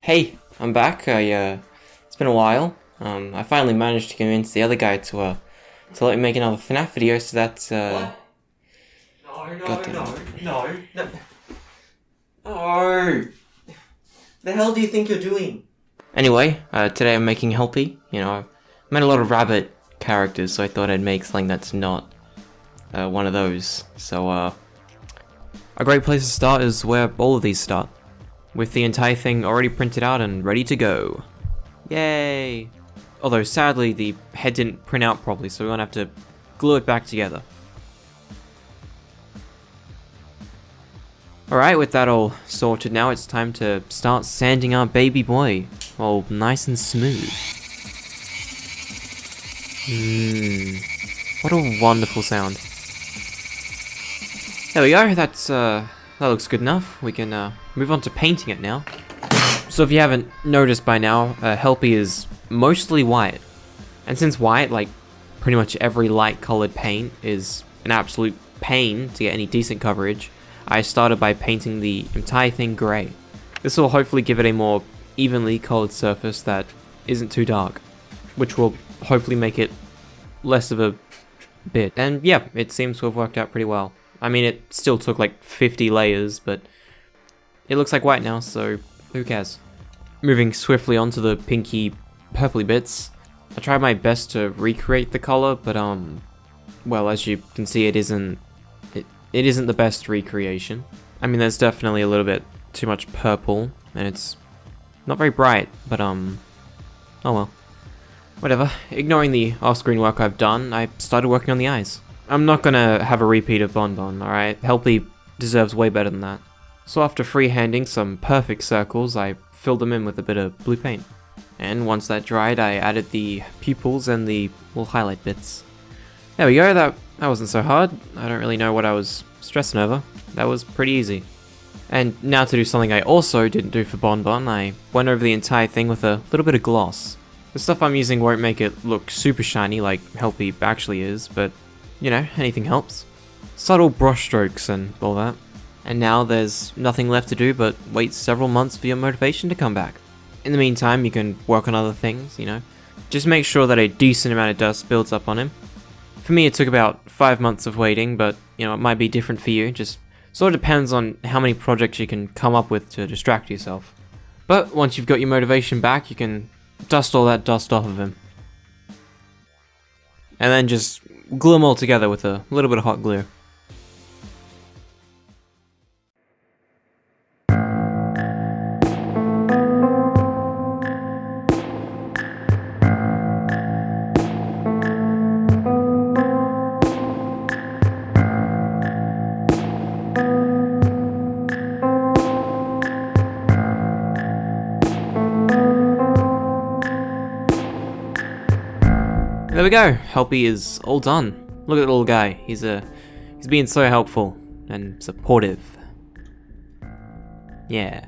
Hey, I'm back. It's been a while. I finally managed to convince the other guy to let me make another FNAF video, so that's, What? No. No. The hell do you think you're doing? Anyway, today I'm making HELPY. You know, I've made a lot of rabbit characters, so I thought I'd make something that's not, one of those. So, a great place to start is where all of these start, with the entire thing already printed out and ready to go. Yay! Although sadly the head didn't print out properly, so we're gonna have to glue it back together. Alright, with that all sorted now, it's time to start sanding our baby boy all nice and smooth. What a wonderful sound. There we go, that looks good enough. We can move on to painting it now. So if you haven't noticed by now, HELPY is mostly white. And since white, like pretty much every light colored paint, is an absolute pain to get any decent coverage, I started by painting the entire thing grey. This will hopefully give it a more evenly colored surface that isn't too dark, which will hopefully make it less of a bit. And yeah, it seems to have worked out pretty well. I mean, it still took like 50 layers, but it looks like white now, so who cares? Moving swiftly onto the pinky purpley bits, I tried my best to recreate the color, but well, as you can see, it isn't the best recreation. I mean, there's definitely a little bit too much purple, and it's not very bright, but oh well. Whatever. Ignoring the off-screen work I've done, I started working on the eyes. I'm not gonna have a repeat of Bonbon, alright? HELPY deserves way better than that. So after freehanding some perfect circles, I filled them in with a bit of blue paint. And once that dried, I added the pupils and the little highlight bits. There we go, that wasn't so hard. I don't really know what I was stressing over. That was pretty easy. And now to do something I also didn't do for Bonbon, I went over the entire thing with a little bit of gloss. The stuff I'm using won't make it look super shiny like HELPY actually is, but you know, anything helps. Subtle brush strokes and all that. And now there's nothing left to do but wait several months for your motivation to come back. In the meantime, you can work on other things, you know. Just make sure that a decent amount of dust builds up on him. For me, it took about 5 months of waiting, but you know, it might be different for you. Just sort of depends on how many projects you can come up with to distract yourself. But once you've got your motivation back, you can dust all that dust off of him. And then just glue them all together with a little bit of hot glue. There we go, HELPY is all done. Look at the little guy, he's being so helpful and supportive. Yeah.